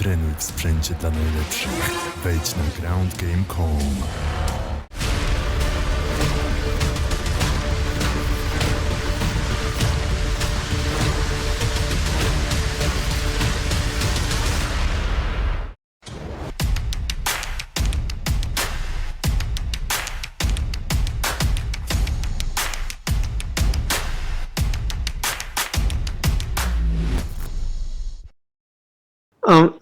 Trenuj w sprzęcie dla najlepszych. Wejdź na groundgame.com.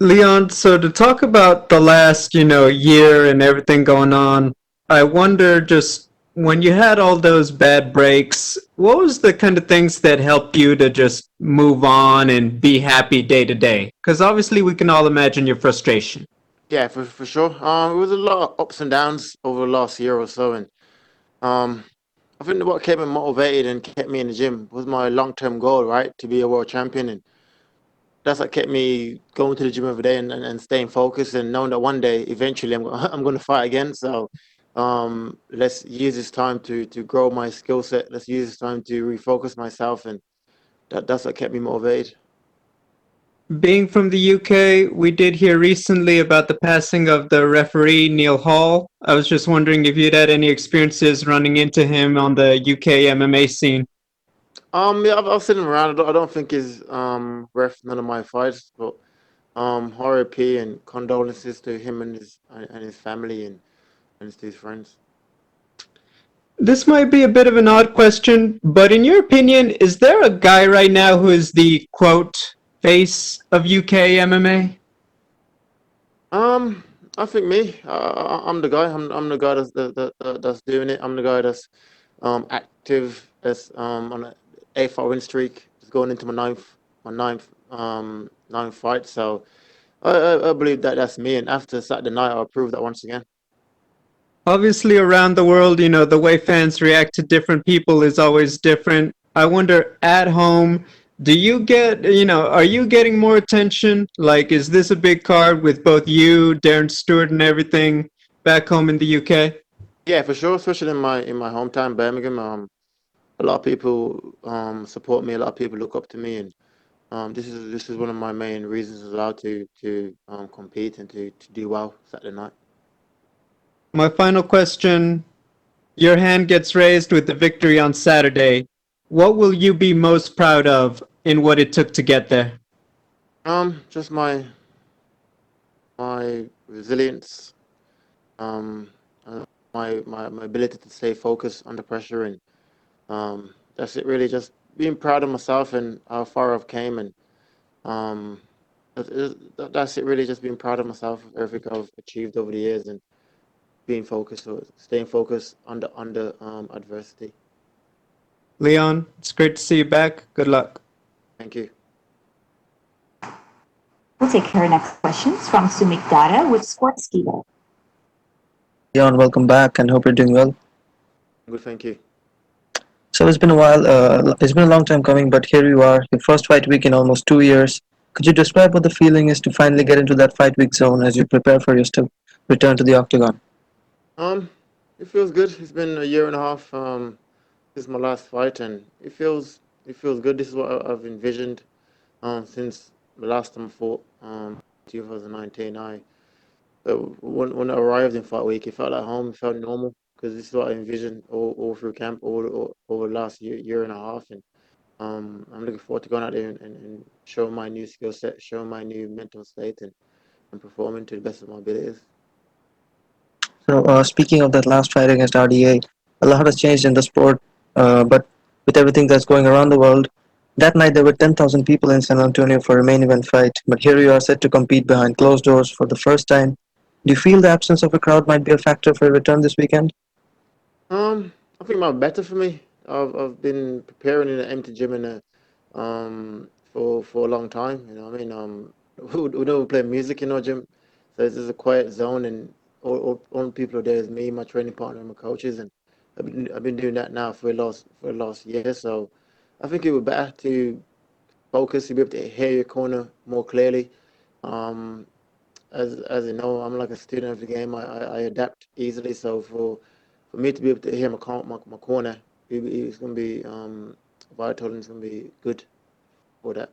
Leon, so to talk about the last, year and everything going on, I wonder just when you had all those bad breaks, what was the kind of things that helped you to just move on and be happy day to day? Because obviously we can all imagine your frustration. Yeah, for sure. It was a lot of ups and downs over the last year or so, and um, I think what kept me motivated and kept me in the gym was my long-term goal, right, to be a world champion, and that's what kept me going to the gym every day and staying focused and knowing that one day, eventually, I'm going to fight again. So, let's use this time to grow my skill set. Let's use this time to refocus myself, and that's what kept me motivated. Being from the UK, we did hear recently about the passing of the referee Neil Hall. I was just wondering if you'd had any experiences running into him on the UK MMA scene. Yeah, I've seen him around. I don't think he's ref none of my fights, but RIP and condolences to him and his family and his friends. This might be a bit of an odd question, but in your opinion, is there a guy right now who is the quote face of UK MMA? I think me. I'm the guy. I'm the guy that's doing it. I'm the guy that's active. That's on an 8 fight win streak. It's going into my ninth fight. So I believe that that's me. And after Saturday night, I'll prove that once again. Obviously, around the world, the way fans react to different people is always different. I wonder at home, do you get, are you getting more attention? Like, is this a big card with both you, Darren Stewart, and everything back home in the UK? Yeah, for sure. Especially in my hometown, Birmingham. A lot of people support me. A lot of people look up to me, and this is one of my main reasons as well to compete and to do well Saturday night. My final question, your hand gets raised with the victory on Saturday. What will you be most proud of in what it took to get there? Just my resilience, um, my ability to stay focused under pressure, and that's it. Really, just being proud of myself and how far I've came, and um, that's it. Really, just being proud of myself, everything I've achieved over the years, and being focused or staying focused under adversity. Leon, it's great to see you back. Good luck. Thank you. We'll take our next questions from Sumik Dara with Sportskeeda. Leon, welcome back and hope you're doing well. Good. Thank you. So it's been a while, it's been a long time coming, but here you are, your first fight week in almost 2 years. Could you describe what the feeling is to finally get into that fight week zone as you prepare for your return to the octagon? It feels good. It's been a year and a half. This is my last fight, and it feels good. This is what I've envisioned since the last time I fought, 2019. When I arrived in fight week, it felt like home. It felt normal because this is what I envisioned all through camp, all over the last year and a half, and I'm looking forward to going out there and showing my new skill set, showing my new mental state, and performing to the best of my abilities. So speaking of that last fight against RDA, a lot has changed in the sport, but with everything that's going around the world, that night there were 10,000 people in San Antonio for a main event fight, but here you are set to compete behind closed doors for the first time. Do you feel the absence of a crowd might be a factor for your return this weekend? I think it might be better for me. I've been preparing in an empty gym for a long time. You know what I mean? We don't play music in our gym, so it's just a quiet zone, and all people are there is me, my training partner, and my coaches, and I've been doing that now for the last year. So I think it would be better to focus, to be able to hear your corner more clearly. Um, as you know, I'm like a student of the game. I adapt easily, so for me to be able to hear my corner, it's going to be vital, and it's going to be good for that.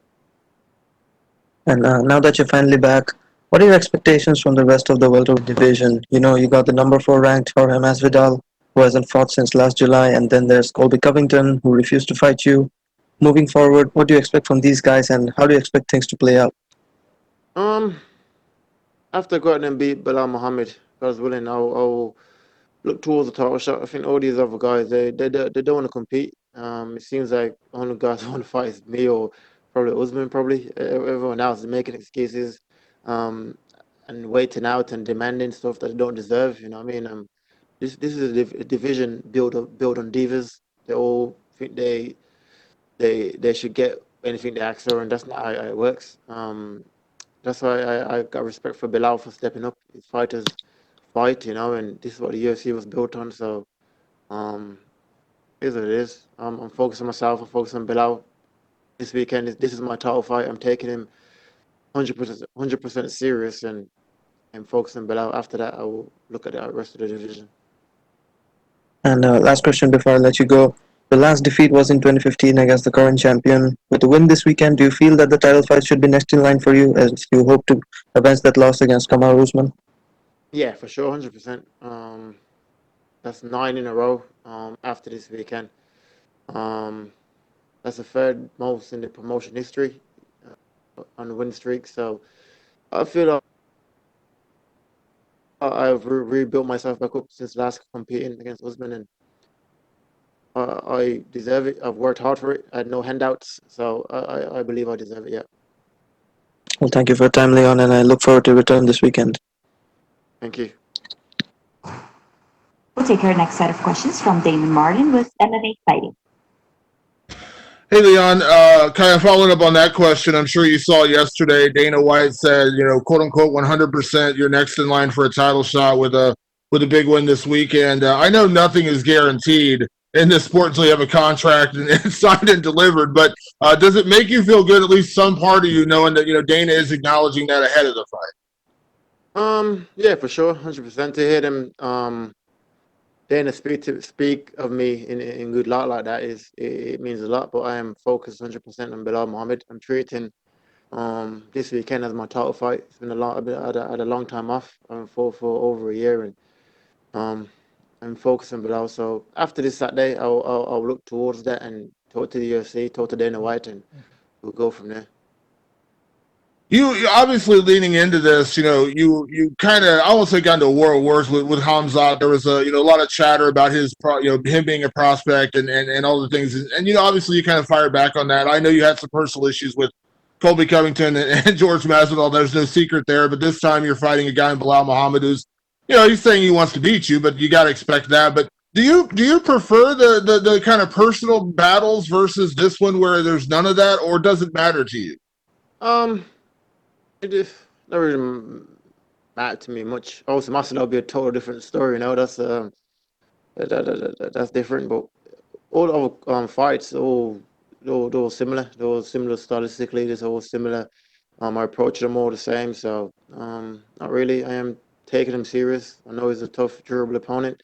And now that you're finally back, What are your expectations from the rest of the welterweight division? You know, you got the number 4 ranked Jorge Masvidal, who hasn't fought since last July, and then there's Colby Covington, who refused to fight you. Moving forward, what do you expect from these guys, and how do you expect things to play out? Um, After going and beat Bilal Muhammad, God's willing, I'll look towards the title shot. I think all these other guys, they don't want to compete. It seems like the only guys who want to fight is me or probably Usman. Probably everyone else is making excuses, um, and waiting out and demanding stuff that they don't deserve. You know what I mean? This is a division built on divas. They all think they should get anything they ask for, and that's not how it works. That's why I got respect for Bilal for stepping up. His fighters fight, you know, and this is what the UFC was built on. So, um, it is what it is. I'm focused on myself. I'm focused on Bilal. This weekend, this is my title fight. I'm taking him 100% serious, and focus on Bilal. After that, I will look at the rest of the division. And last question before I let you go. The last defeat was in 2015 against the current champion. With the win this weekend, do you feel that the title fight should be next in line for you as you hope to avenge that loss against Kamaru Usman? Yeah, for sure, 100%. That's 9 in a row. After this weekend, um, that's the third most in the promotion history on the win streak. So I feel like I've rebuilt myself back up since last competing against Usman, and I deserve it. I've worked hard for it. I had no handouts, so I believe I deserve it. Yeah, Well, thank you for your time, Leon, and I look forward to your return this weekend. thank you. We'll take our next set of questions from Damon Martin with MMA Fighting. Hey, Leon, kind of following up on that question, I'm sure you saw yesterday, Dana White said, quote unquote, 100%, you're next in line for a title shot with a big win this weekend. I know nothing is guaranteed in this sport until you have a contract and it's signed and delivered, but does it make you feel good, at least some part of you, knowing that, Dana is acknowledging that ahead of the fight? Yeah, for sure, 100%. To hear them, Dana speak of me in good luck like that it means a lot. But I am focused 100% on Bilal Muhammad. I'm treating this weekend as my title fight. It's been a lot. I had a long time off. I'm for over a year, and I'm focused on Bilal. So after this Saturday, I'll look towards that and talk to the UFC, talk to Dana White, and we'll go from there. You obviously leaning into this, you kind of, I won't say got into a war of words with Hamzat. There was a lot of chatter about him being a prospect and all the things. And, obviously you kind of fired back on that. I know you had some personal issues with Colby Covington and George Masvidal. There's no secret there. But this time you're fighting a guy in Bilal Muhammad who's, he's saying he wants to beat you, but you got to expect that. But do you prefer the kind of personal battles versus this one where there's none of that, or does it matter to you? It is not really matter to me much. Also, Master will be a total different story. That's that's different. But all our fights, they're all similar. They're all similar stylistically. They're all similar. I approach them all the same. So not really. I am taking him serious. I know he's a tough, durable opponent.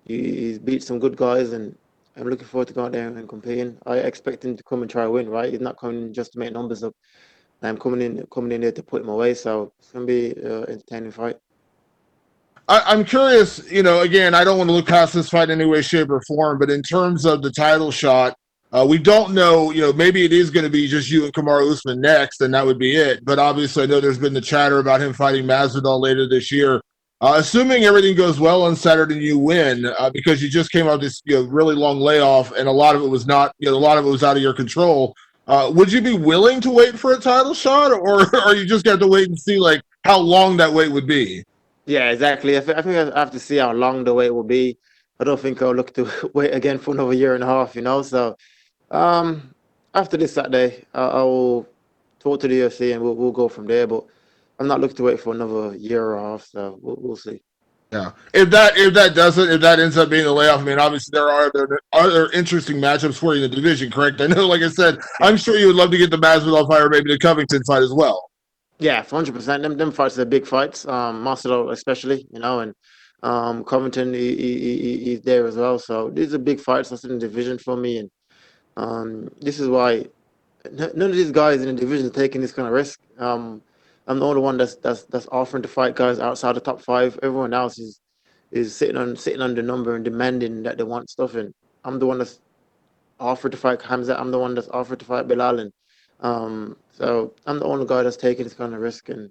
He's beat some good guys, and I'm looking forward to going there and competing. I expect him to come and try to win. Right? He's not coming just to make numbers up. I'm coming in there to put him away, so it's gonna be an entertaining fight. I'm curious, again, I don't want to look past this fight in any way, shape, or form, but in terms of the title shot, we don't know, maybe it is going to be just you and Kamaru Usman next, and that would be it. But obviously, I know there's been the chatter about him fighting Masvidal later this year. Assuming everything goes well on Saturday and you win, because you just came out this really long layoff, and a lot of it was not, a lot of it was out of your control. Would you be willing to wait for a title shot, or are you just got to wait and see like how long that wait would be? Yeah, exactly. I think I have to see how long the wait will be. I don't think I'll look to wait again for another year and a half. So after this Saturday, I will talk to the UFC and we'll go from there. But I'm not looking to wait for another year or a half. So we'll see. Yeah. If that ends up being the layoff, I mean, obviously there are other interesting matchups for you in the division, correct? I know, like I said, I'm sure you would love to get the Masvidal fight or maybe the Covington fight as well. Yeah, 100%. Them fights are big fights. Marcelo especially, and Covington he's there as well. So these are big fights that's in the division for me, and this is why none of these guys in the division are taking this kind of risk. I'm the only one that's offering to fight guys outside the top five. Everyone else is sitting on the number and demanding that they want stuff, and I'm the one that's offered to fight Hamza. I'm the one that's offered to fight Bilal, and so I'm the only guy that's taking this kind of risk, and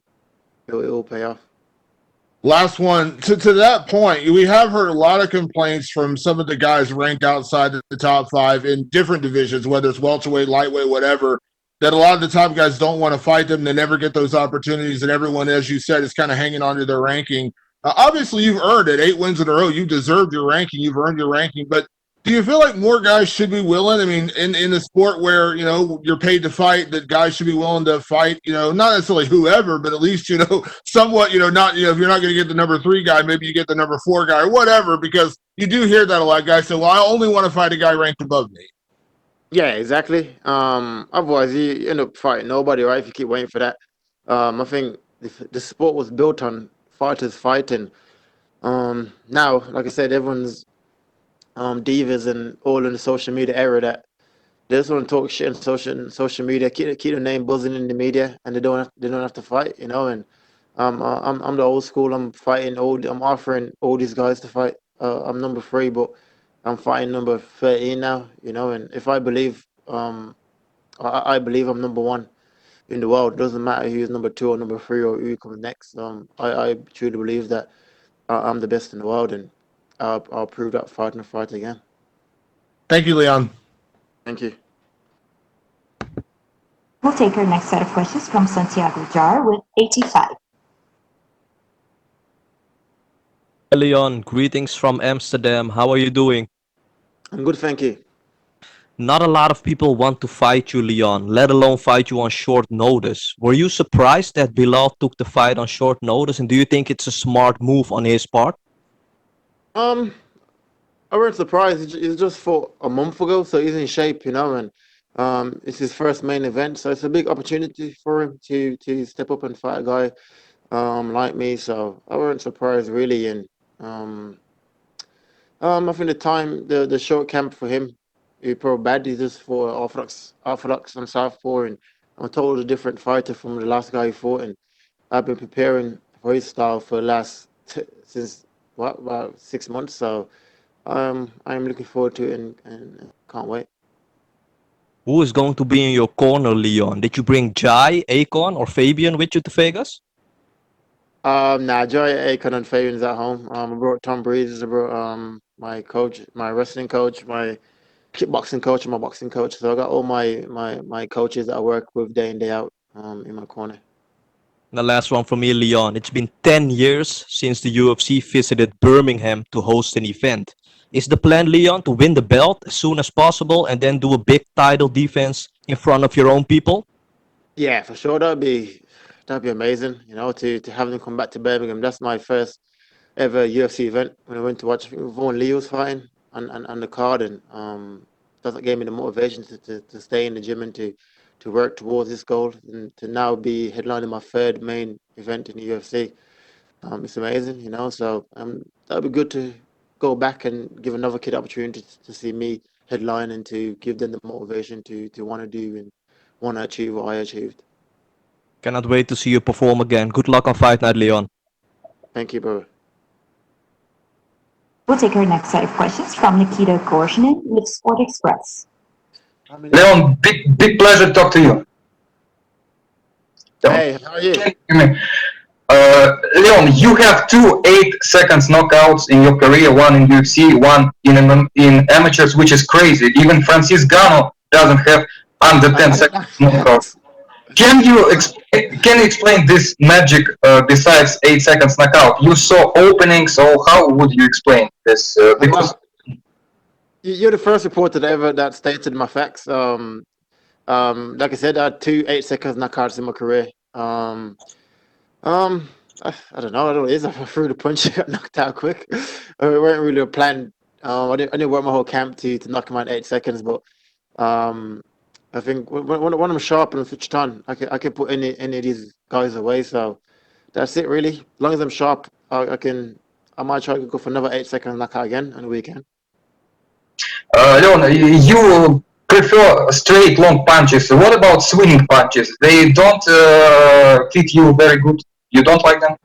it'll pay off. Last one. To that point, we have heard a lot of complaints from some of the guys ranked outside the top five in different divisions, whether it's welterweight, lightweight, whatever, that a lot of the top guys don't want to fight them. They never get those opportunities, and everyone, as you said, is kind of hanging on to their ranking. Obviously, you've earned it. 8 wins in a row. You deserved your ranking. You've earned your ranking. But do you feel like more guys should be willing? I mean, in the sport where, you're paid to fight, that guys should be willing to fight, not necessarily whoever, but at least, somewhat, not, if you're not going to get the number 3 guy, maybe you get the number 4 guy or whatever, because you do hear that a lot. Guys say, well, I only want to fight a guy ranked above me. Yeah, exactly. Otherwise you end up fighting nobody, right? If you keep waiting for that. I think the sport was built on fighters fighting. Now, like I said, everyone's divas and all in the social media era that they just want to talk shit on social media, keep their name buzzing in the media, and they don't have to fight, And I'm the old school. I'm offering all these guys to fight. I'm number 3, but I'm fighting number 13 now, And if I believe, I believe I'm number 1 in the world. It doesn't matter who's number 2 or number 3 or who comes next. I truly believe that I'm the best in the world, and I'll prove that fight and fight again. Thank you, Leon. Thank you. We'll take our next set of questions from Santiago Jar with 85. Leon, greetings from Amsterdam. How are you doing? I'm good, thank you. Not a lot of people want to fight you, Leon, let alone fight you on short notice. Were you surprised that Bilal took the fight on short notice, and do you think it's a smart move on his part? I wasn't surprised. He's just fought a month ago, so he's in shape, and it's his first main event, so it's a big opportunity for him to step up and fight a guy like me. So I wasn't surprised really, and I think the short camp for him, he probably bad. He just fought orthodox and southpaw, and I'm totally different fighter from the last guy he fought, and I've been preparing for his style for the last since about 6 months. So I'm looking forward to it and can't wait. Who is going to be in your corner, Leon? Did you bring Jai, Akon, or Fabian with you to Vegas? Nah, Joy, Akon, and Fabian's at home. I brought Tom Breeze, I brought my coach, my wrestling coach, my kickboxing coach, and my boxing coach. So I got all my coaches that I work with day in, day out in my corner. The last one from me, Leon. It's been 10 years since the UFC visited Birmingham to host an event. Is the plan, Leon, to win the belt as soon as possible and then do a big title defense in front of your own people? Yeah, for sure. That'd be amazing. To have them come back to Birmingham. That's my first ever UFC event. When I went to watch, I think Vaughan Lee was fighting on the card, and that gave me the motivation to stay in the gym and to work towards this goal, and to now be headlining my 3rd main event in the UFC. It's amazing, So that'd be good to go back and give another kid opportunity to see me headline and to give them the motivation to want to do and want to achieve what I achieved. Cannot wait to see you perform again. Good luck on Fight Night, Leon. Thank you, brother. We'll take our next set of questions from Nikita Gorshinin with Sport Express. Leon, big pleasure to talk to you. Hey, how are you? Leon, you have 2 8-second knockouts in your career, one in UFC, one in amateurs, which is crazy. Even Francis Gano doesn't have under 10 seconds knockouts. Can you explain this magic besides 8 seconds knockout? You saw openings, or how would you explain this? Because You're the first reporter that stated my facts. Like I said, I had 2 8 seconds knockouts in my career. I don't know what it is. I threw the punch, got knocked out quick. It wasn't really a plan. I didn't work my whole camp to knock him out in 8 seconds, but I think when I'm sharp and switched on, I can put any of these guys away. So that's it, really. As long as I'm sharp, I might try to go for another 8 second knockout again on the weekend. Leon, you prefer straight long punches. What about swinging punches? They don't fit you very good. You don't like them?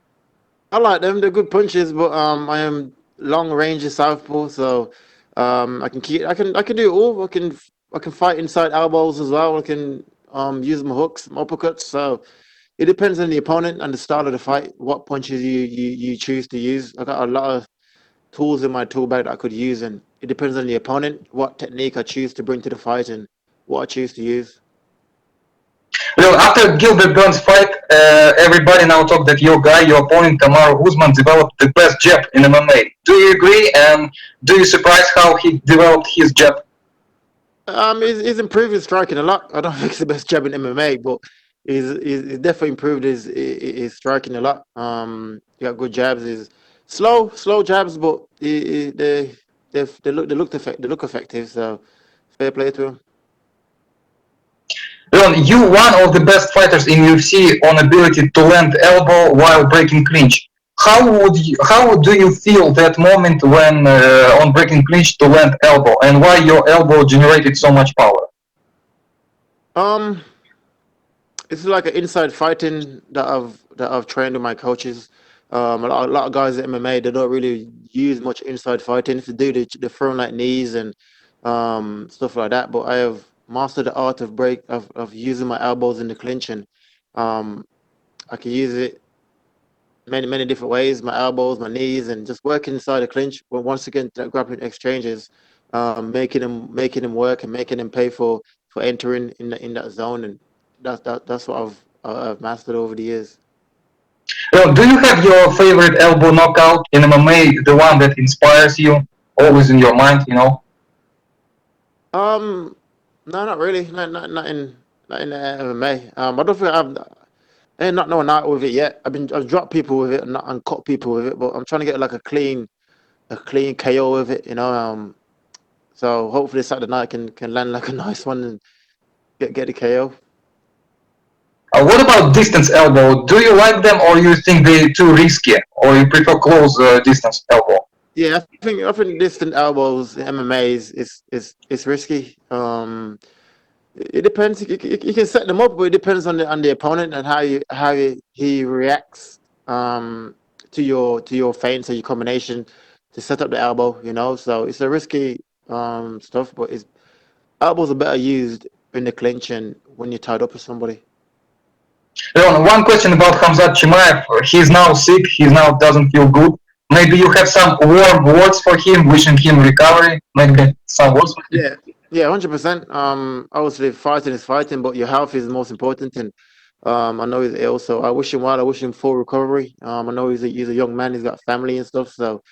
I like them. They're good punches, but I am long range southpaw, so I can do it all. I can fight inside elbows as well. I can use my hooks, my uppercuts. So it depends on the opponent and the style of the fight. What punches you choose to use. I got a lot of tools in my tool bag that I could use, and it depends on the opponent, what technique I choose to bring to the fight, and what I choose to use. Well, after Gilbert Burns' fight, everybody now talk that your guy, your opponent, Kamaru Usman, developed the best jab in MMA. Do you agree? And do you surprise how he developed his jab? He's improved his striking a lot. I don't think it's the best jab in MMA, but he's definitely improved his striking a lot. He got good jabs. He's slow jabs, but they look effective. So fair play to him. Leon, you one of the best fighters in UFC on ability to land elbow while breaking clinch. How do you feel that moment when on breaking clinch to land elbow, and why your elbow generated so much power? It's like an inside fighting that I've trained with my coaches. A lot of guys at MMA, they don't really use much inside fighting. If they do, they throw like knees and stuff like that. But I have mastered the art of using my elbows in the clinch, and I can use it many different ways. My elbows, my knees, and just working inside the clinch. But once again, that grappling exchanges, making them work and making them pay for entering in that zone, and that's what I've mastered over the years. Well, do you have your favorite elbow knockout in MMA, the one that inspires you, always in your mind, you know? No, not really. Not in MMA. I don't think I ain't not no out with it yet. I've dropped people with it and cut people with it, but I'm trying to get like a clean KO with it, you know. So hopefully Saturday night can land like a nice one and get the KO. What about distance elbow? Do you like them, or you think they're too risky, or you prefer close distance elbow? Yeah, I think distant elbows in MMA is risky. It depends. You can set them up, but it depends on the opponent and how he reacts to your feints or your combination to set up the elbow. You know, so it's a risky stuff, but elbows are better used in the clinch and when you're tied up with somebody. Leon, one question about Khamzat Chimaev. He's now sick. He now doesn't feel good. Maybe you have some warm words for him, wishing him recovery. Maybe some words for him. Yeah, 100%. Obviously, fighting is fighting, but your health is the most important. And I know he's ill, so I wish him well. I wish him full recovery. I know he's a young man. He's got family and stuff, so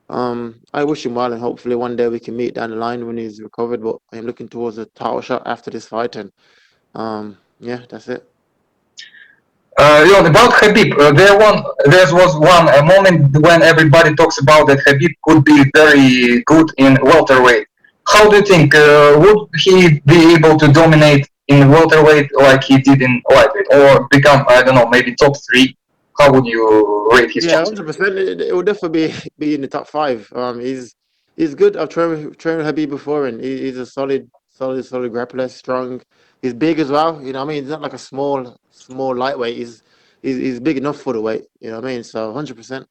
I wish him well. And hopefully, one day we can meet down the line when he's recovered. But I'm looking towards a title shot after this fight, and yeah, that's it. Leon, about Khabib, there was one moment when everybody talks about that Khabib could be very good in welterweight. How do you think, would he be able to dominate in welterweight like he did in lightweight, or become, I don't know, maybe top 3? How would you rate his chances? 100%. It would definitely be in the top 5. He's good. I've trained with Khabib before, and he's a solid grappler, strong. He's big as well. You know what I mean? He's not like a small lightweight. He's big enough for the weight. You know what I mean? So 100%.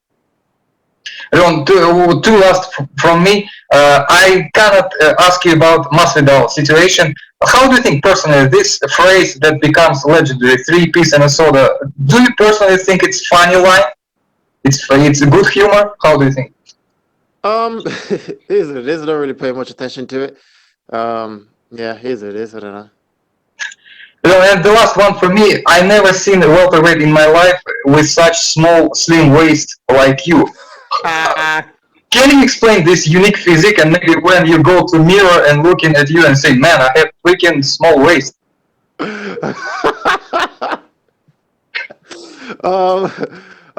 Leon, two last from me. I cannot ask you about Masvidal situation. How do you think personally this phrase that becomes legendary, 3-piece and a soda? Do you personally think it's funny line? It's a good humor. How do you think? It is what it is. I don't really pay much attention to it. Yeah, it is what it is. I don't know. And the last one for me, I never seen a welterweight in my life with such small, slim waist like you. Can you explain this unique physique, and maybe when you go to mirror and looking at you and say, man, I have freaking small waist? I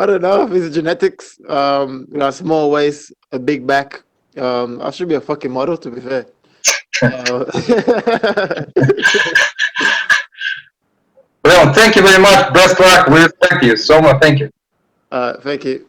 don't know if it's genetics. Small waist, a big back. I should be a fucking model, to be fair. Well, thank you very much. Best luck. We respect you so much. Thank you. Thank you.